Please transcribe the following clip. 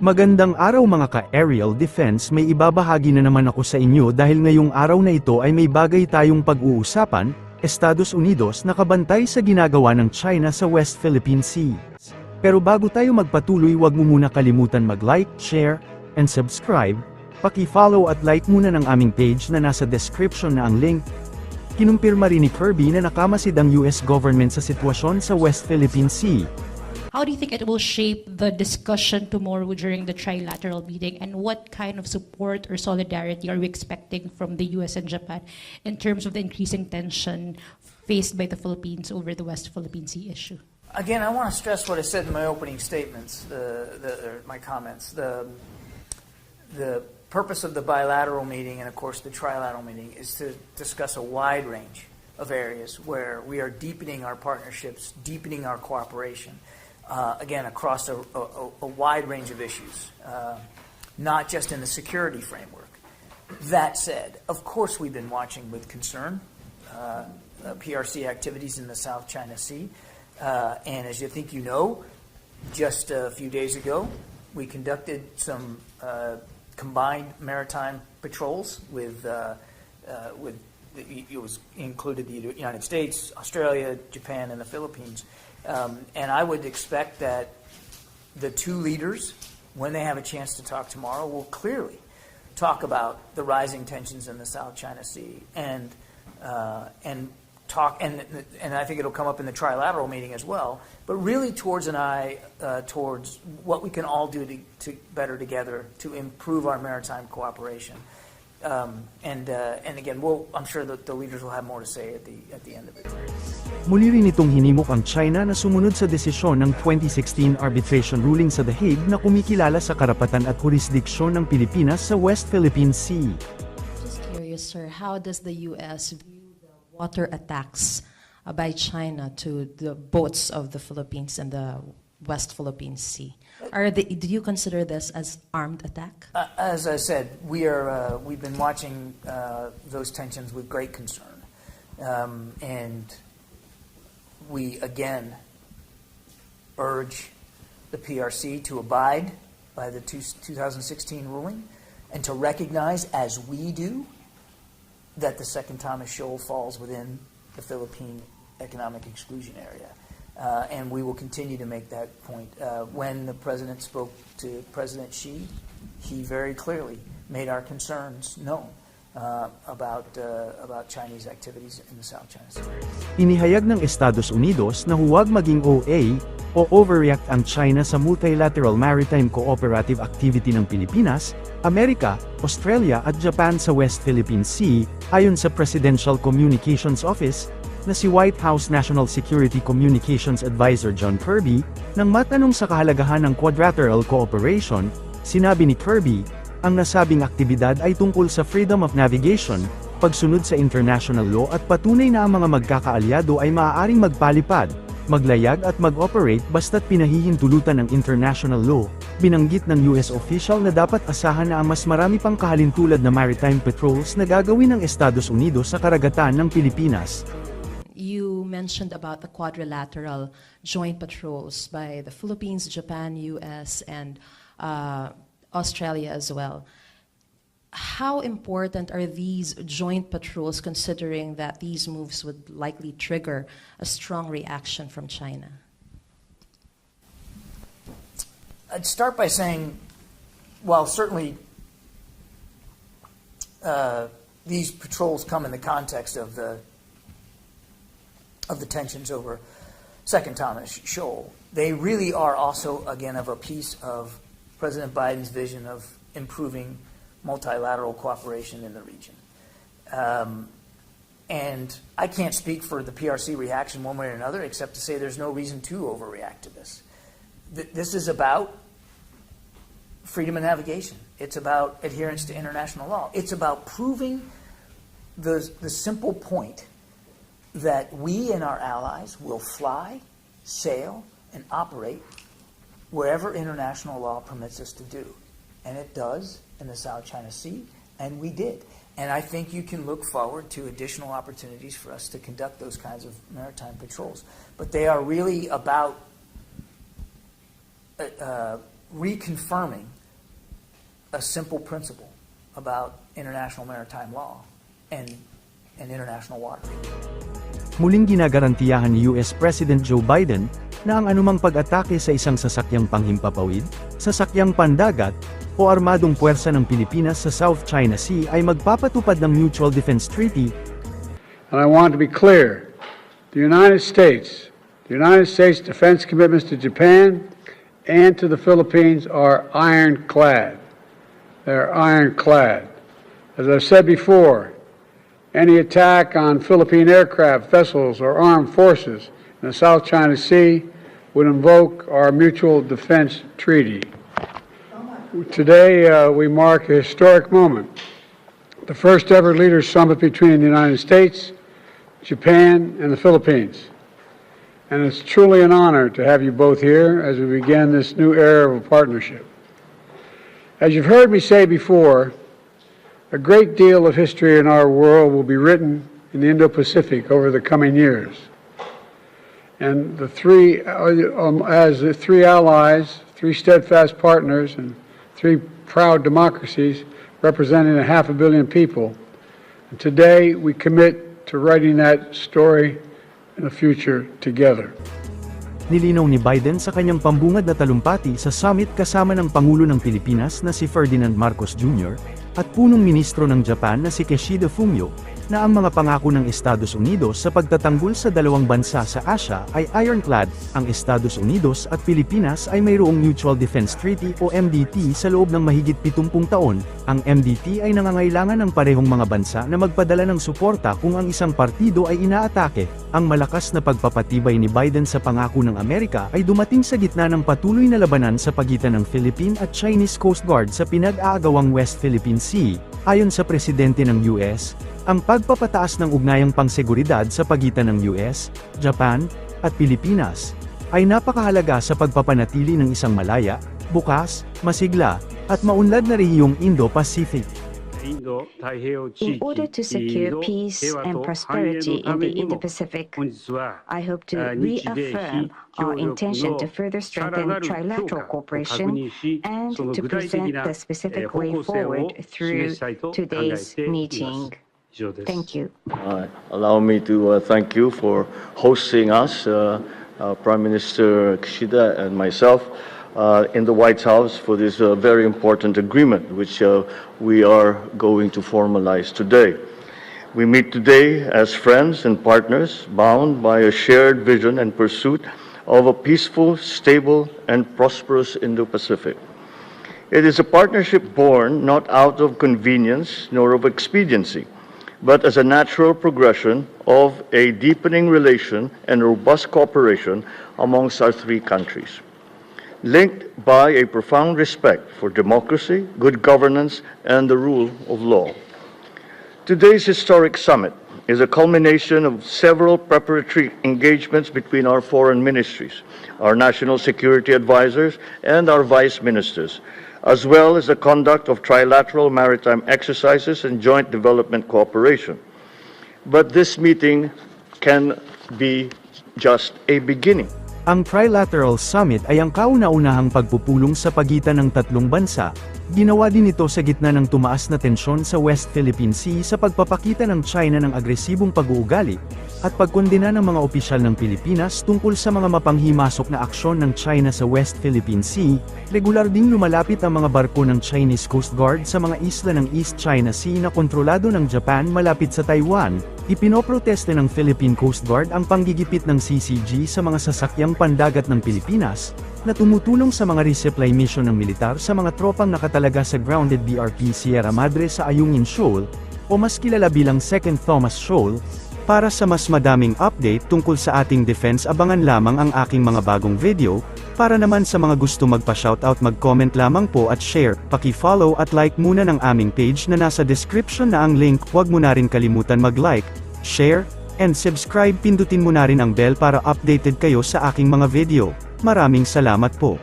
Magandang araw mga ka-aerial defense, may ibabahagi na naman ako sa inyo dahil ngayong araw na ito ay may bagay tayong pag-uusapan, Estados Unidos nakabantay sa ginagawa ng China sa West Philippine Sea. Pero bago tayo magpatuloy, wag mo muna kalimutan mag-like, share, and subscribe, paki-follow at like muna ng aming page na nasa description na ang link. Kinumpirma rin ni Kirby na nakamasid ang US government sa sitwasyon sa West Philippine Sea. How do you think it will shape the discussion tomorrow during the trilateral meeting, and what kind of support or solidarity are we expecting from the US and Japan in terms of the increasing tension faced by the Philippines over the West Philippine Sea issue? Again, I want to stress what I said in my opening statements, my comments. The purpose of the bilateral meeting and, of course, the trilateral meeting is to discuss a wide range of areas where we are deepening our partnerships, deepening our cooperation. Again, across a wide range of issues, not just in the security framework. That said, of course we've been watching with concern PRC activities in the South China Sea. And as you think you know, just a few days ago, we conducted some combined maritime patrols with it was included the United States, Australia, Japan, and the Philippines. And I would expect that the two leaders, when they have a chance to talk tomorrow, will clearly talk about the rising tensions in the South China Sea and talk, and I think it'll come up in the trilateral meeting as well, but really towards an eye towards what we can all do to better together to improve our maritime cooperation. And again, I'm sure that the leaders will have more to say at the end of it. Muli rin itong hinimok ang China na sumunod sa desisyon ng 2016 arbitration ruling sa The Hague na kumikilala sa karapatan at jurisdiksyon ng Pilipinas sa West Philippine Sea. Just curious, sir, how does the U.S. view the water attacks by China to the boats of the Philippines and the West Philippine Sea? Do you consider this as armed attack? As I said, we've been watching those tensions with great concern, and we again urge the PRC to abide by the 2016 ruling and to recognize, as we do, that the Second Thomas Shoal falls within the Philippine Economic Exclusion Area. And we will continue to make that point. When the President spoke to President Xi, he very clearly made our concerns known about Chinese activities in the South China Sea. Inihayag ng Estados Unidos na huwag maging OA o overreact ang China sa multilateral maritime cooperative activity ng Pilipinas, Amerika, Australia at Japan sa West Philippine Sea, ayon sa Presidential Communications Office na si White House National Security Communications Advisor John Kirby. Nang matanong sa kahalagahan ng quadrilateral cooperation, sinabi ni Kirby, ang nasabing aktibidad ay tungkol sa freedom of navigation, pagsunod sa international law at patunay na ang mga magkakaalyado ay maaaring magpalipad, maglayag at mag-operate basta't pinahihintulutan ng international law. Binanggit ng US official na dapat asahan na ang mas marami pang kahalintulad na maritime patrols na gagawin ng Estados Unidos sa karagatan ng Pilipinas. You mentioned about the quadrilateral joint patrols by the Philippines, Japan, US, and Australia as well. How important are these joint patrols, considering that these moves would likely trigger a strong reaction from China? I'd start by saying, while certainly these patrols come in the context of the tensions over Second Thomas Shoal, they really are also, again, of a piece of President Biden's vision of improving multilateral cooperation in the region. And I can't speak for the PRC reaction one way or another, except to say there's no reason to overreact to this. This is about freedom of navigation. It's about adherence to international law. It's about proving the simple point that we and our allies will fly, sail, and operate wherever international law permits us to do. And it does in the South China Sea, and we did. And I think you can look forward to additional opportunities for us to conduct those kinds of maritime patrols. But they are really about reconfirming a simple principle about international maritime law and international waters. Muling ginagarantiyahan ni US President Joe Biden na ang anumang pag-atake sa isang sasakyang panghimpapawid, sasakyang pandagat, o armadong puwersa ng Pilipinas sa South China Sea ay magpapatupad ng Mutual Defense Treaty. And I want to be clear, the United States defense commitments to Japan and to the Philippines are ironclad. They're ironclad. As I've said before, any attack on Philippine aircraft, vessels, or armed forces in the South China Sea would invoke our Mutual Defense Treaty. Today, we mark a historic moment, the first ever Leaders Summit between the United States, Japan, and the Philippines. And it's truly an honor to have you both here as we begin this new era of a partnership. As you've heard me say before, a great deal of history in our world will be written in the Indo-Pacific over the coming years. And the three allies, three steadfast partners, and three proud democracies representing 500 million people. And today we commit to writing that story in the future together. Nilinaw ni Biden sa kanyang pambungad na talumpati sa summit kasama ng Pangulo ng Pilipinas na si Ferdinand Marcos Jr. at punong ministro ng Japan na si Kishida Fumio, na ang mga pangako ng Estados Unidos sa pagtatanggol sa dalawang bansa sa Asia ay ironclad. Ang Estados Unidos at Pilipinas ay mayroong Mutual Defense Treaty o MDT sa loob ng mahigit 70 taon. Ang MDT ay nangangailangan ng parehong mga bansa na magpadala ng suporta kung ang isang partido ay inaatake. Ang malakas na pagpapatibay ni Biden sa pangako ng Amerika ay dumating sa gitna ng patuloy na labanan sa pagitan ng Philippine at Chinese Coast Guard sa pinag-aagawang West Philippine Sea. Ayon sa presidente ng US, ang pagpapataas ng ugnayang pangseguridad sa pagitan ng US, Japan, at Pilipinas ay napakahalaga sa pagpapanatili ng isang malaya, bukas, masigla, at maunlad na rehiyong Indo-Pacific. In order to secure peace and prosperity in the Indo-Pacific, I hope to reaffirm our intention to further strengthen trilateral cooperation and to present the specific way forward through today's meeting. Thank you. Allow me to thank you for hosting us, Prime Minister Kishida and myself, in the White House for this very important agreement which we are going to formalize today. We meet today as friends and partners bound by a shared vision and pursuit of a peaceful, stable, and prosperous Indo-Pacific. It is a partnership born not out of convenience nor of expediency, but as a natural progression of a deepening relation and robust cooperation amongst our three countries, linked by a profound respect for democracy, good governance, and the rule of law. Today's historic summit is a culmination of several preparatory engagements between our foreign ministries, our national security advisors, and our vice ministers, as well as the conduct of trilateral maritime exercises and joint development cooperation. But this meeting can be just a beginning. Ang Trilateral Summit ay ang kauna-unahang pagpupulong sa pagitan ng tatlong bansa. Ginawa din ito sa gitna ng tumaas na tensyon sa West Philippine Sea sa pagpapakita ng China ng agresibong pag-uugali, at pagkondena ng mga opisyal ng Pilipinas tungkol sa mga mapanghimasok na aksyon ng China sa West Philippine Sea. Regular ding lumalapit ang mga barko ng Chinese Coast Guard sa mga isla ng East China Sea na kontrolado ng Japan malapit sa Taiwan. Ipinoproteste ng Philippine Coast Guard ang panggigipit ng CCG sa mga sasakyang pandagat ng Pilipinas, na tumutulong sa mga resupply mission ng militar sa mga tropang nakatalaga sa grounded BRP Sierra Madre sa Ayungin Shoal, o mas kilala bilang Second Thomas Shoal. Para sa mas madaming update tungkol sa ating defense, abangan lamang ang aking mga bagong video. Para naman sa mga gusto magpa-shoutout, mag-comment lamang po at share, paki-follow at like muna ng aming page na nasa description na ang link. Huwag mo na rin kalimutan mag-like, share, and subscribe. Pindutin mo na rin ang bell para updated kayo sa aking mga video. Maraming salamat po.